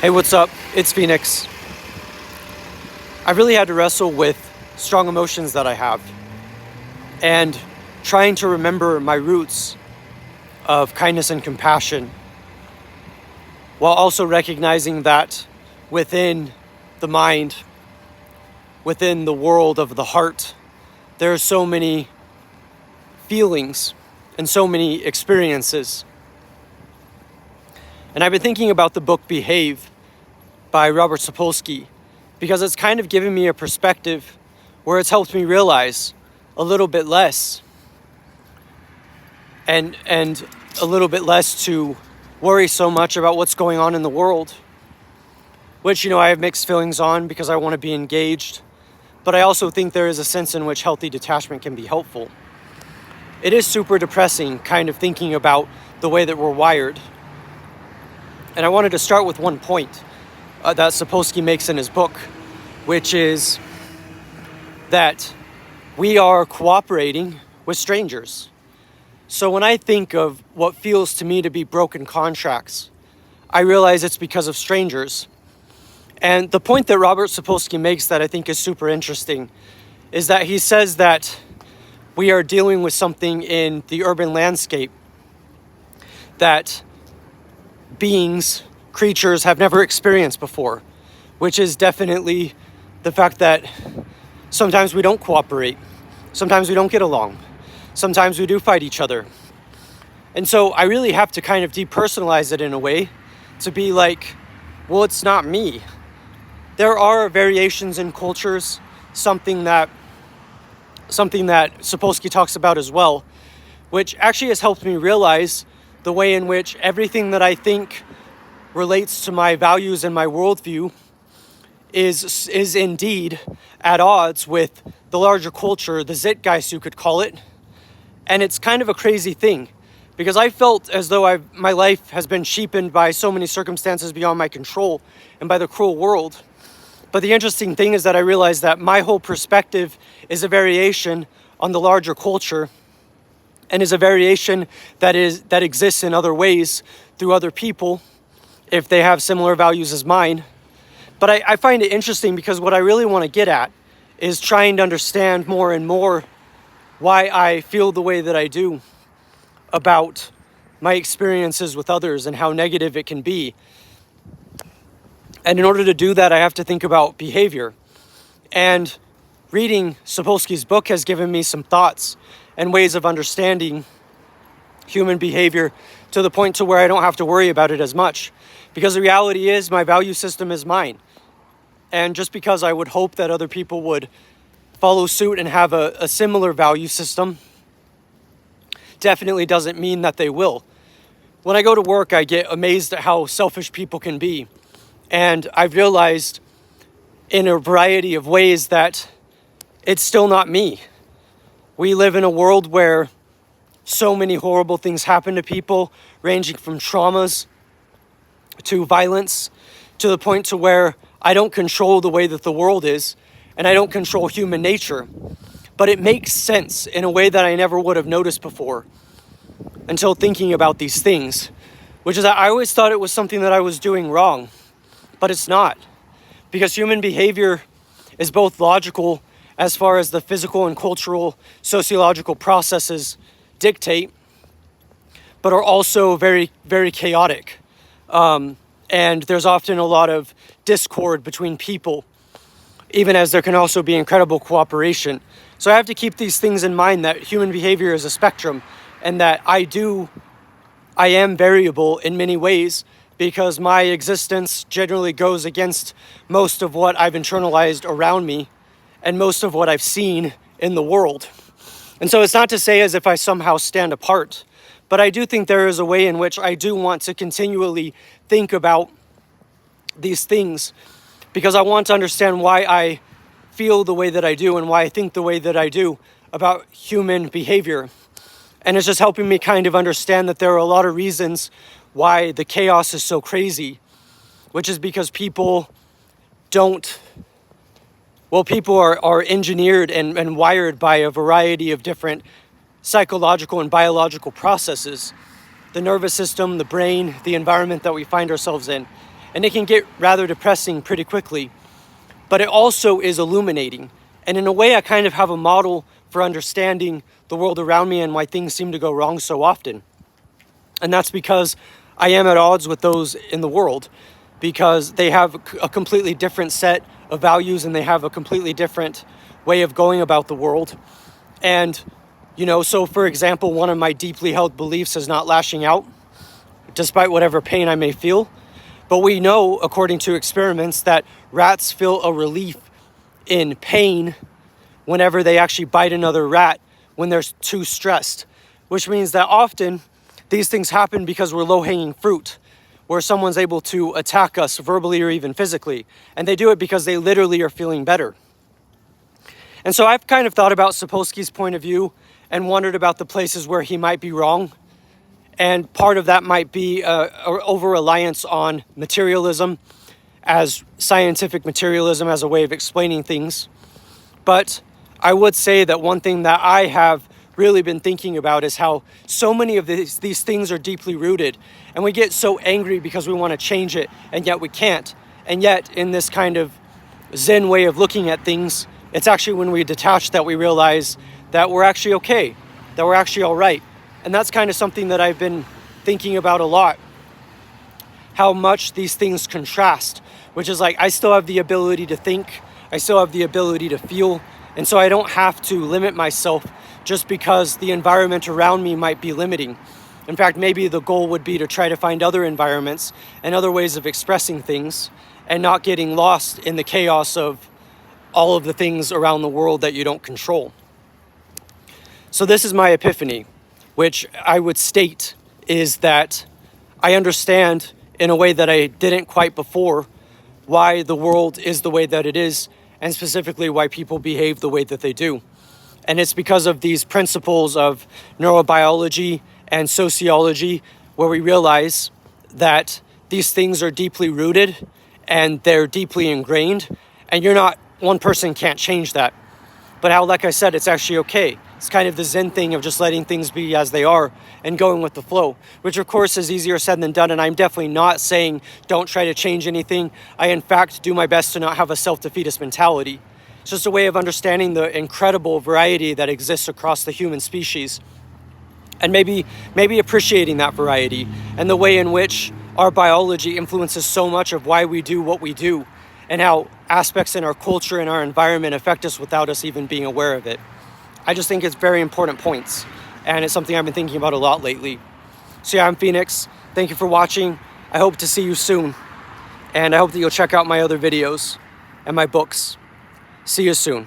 Hey, what's up? It's Phoenix. I really had to wrestle with strong emotions that I have and trying to remember my roots of kindness and compassion while also recognizing that within the mind, within the world of the heart, there are so many feelings and so many experiences. And I've been thinking about the book Behave by Robert Sapolsky because it's kind of given me a perspective where it's helped me realize a little bit less and a little bit less to worry so much about what's going on in the world, which, I have mixed feelings on because I want to be engaged, but I also think there is a sense in which healthy detachment can be helpful. It is super depressing kind of thinking about the way that we're wired. And I wanted to start with one point that Sapolsky makes in his book, which is that we are cooperating with strangers. So when I think of what feels to me to be broken contracts, I realize it's because of strangers. And the point that Robert Sapolsky makes that I think is super interesting is that he says that we are dealing with something in the urban landscape that beings, creatures have never experienced before, which is definitely the fact that sometimes we don't cooperate, sometimes we don't get along, sometimes we do fight each other. And so I really have to kind of depersonalize it in a way to be like, well, it's not me. There are variations in cultures, something that Sapolsky talks about as well, which actually has helped me realize the way in which everything that I think relates to my values and my worldview is indeed at odds with the larger culture, the Zeitgeist you could call it. And it's kind of a crazy thing because I felt as though my life has been cheapened by so many circumstances beyond my control and by the cruel world. But the interesting thing is that I realized that my whole perspective is a variation on the larger culture and is a variation that exists in other ways through other people if they have similar values as mine. But I find it interesting because what I really want to get at is trying to understand more and more why I feel the way that I do about my experiences with others and how negative it can be. And in order to do that, I have to think about behavior. And reading Sapolsky's book has given me some thoughts and ways of understanding human behavior to the point to where I don't have to worry about it as much. Because the reality is my value system is mine. And just because I would hope that other people would follow suit and have a similar value system definitely doesn't mean that they will. When I go to work, I get amazed at how selfish people can be. And I've realized in a variety of ways that it's still not me. We live in a world where so many horrible things happen to people, ranging from traumas to violence, to the point to where I don't control the way that the world is, and I don't control human nature. But it makes sense in a way that I never would have noticed before until thinking about these things, which is that I always thought it was something that I was doing wrong, but it's not. Because human behavior is both logical as far as the physical and cultural sociological processes dictate, but are also very, very chaotic. And there's often a lot of discord between people, even as there can also be incredible cooperation. So I have to keep these things in mind, that human behavior is a spectrum and that I am variable in many ways because my existence generally goes against most of what I've internalized around me and most of what I've seen in the world. And so it's not to say as if I somehow stand apart, but I do think there is a way in which I do want to continually think about these things because I want to understand why I feel the way that I do and why I think the way that I do about human behavior. And it's just helping me kind of understand that there are a lot of reasons why the chaos is so crazy, which is because people are engineered and wired by a variety of different psychological and biological processes. The nervous system, the brain, the environment that we find ourselves in. And it can get rather depressing pretty quickly. But it also is illuminating. And in a way, I kind of have a model for understanding the world around me and why things seem to go wrong so often. And that's because I am at odds with those in the world, because they have a completely different set of values and they have a completely different way of going about the world. And, so for example, one of my deeply held beliefs is not lashing out, despite whatever pain I may feel. But we know, according to experiments, that rats feel a relief in pain whenever they actually bite another rat when they're too stressed, which means that often these things happen because we're low-hanging fruit, where someone's able to attack us verbally or even physically, and they do it because they literally are feeling better. And so I've kind of thought about Sapolsky's point of view and wondered about the places where he might be wrong. And part of that might be a over-reliance on materialism, as scientific materialism as a way of explaining things. But I would say that one thing that I have really been thinking about is how so many of these things are deeply rooted, and we get so angry because we want to change it, and yet we can't. And yet, in this kind of Zen way of looking at things, it's actually when we detach that we realize that we're actually okay, that we're actually all right. And that's kind of something that I've been thinking about a lot, how much these things contrast, which is like I still have the ability to think, I still have the ability to feel, and so I don't have to limit myself just because the environment around me might be limiting. In fact, maybe the goal would be to try to find other environments and other ways of expressing things and not getting lost in the chaos of all of the things around the world that you don't control. So this is my epiphany, which I would state is that I understand in a way that I didn't quite before why the world is the way that it is, and specifically why people behave the way that they do. And it's because of these principles of neurobiology and sociology, where we realize that these things are deeply rooted and they're deeply ingrained, and one person can't change that. But how, like I said, it's actually okay. It's kind of the Zen thing of just letting things be as they are and going with the flow, which of course is easier said than done. And I'm definitely not saying don't try to change anything. I, in fact, do my best to not have a self-defeatist mentality. It's just a way of understanding the incredible variety that exists across the human species, and maybe appreciating that variety and the way in which our biology influences so much of why we do what we do, and how aspects in our culture and our environment affect us without us even being aware of it. I just think it's very important points, and it's something I've been thinking about a lot lately. So yeah, I'm Phoenix. Thank you for watching. I hope to see you soon, and I hope that you'll check out my other videos and my books. See you soon.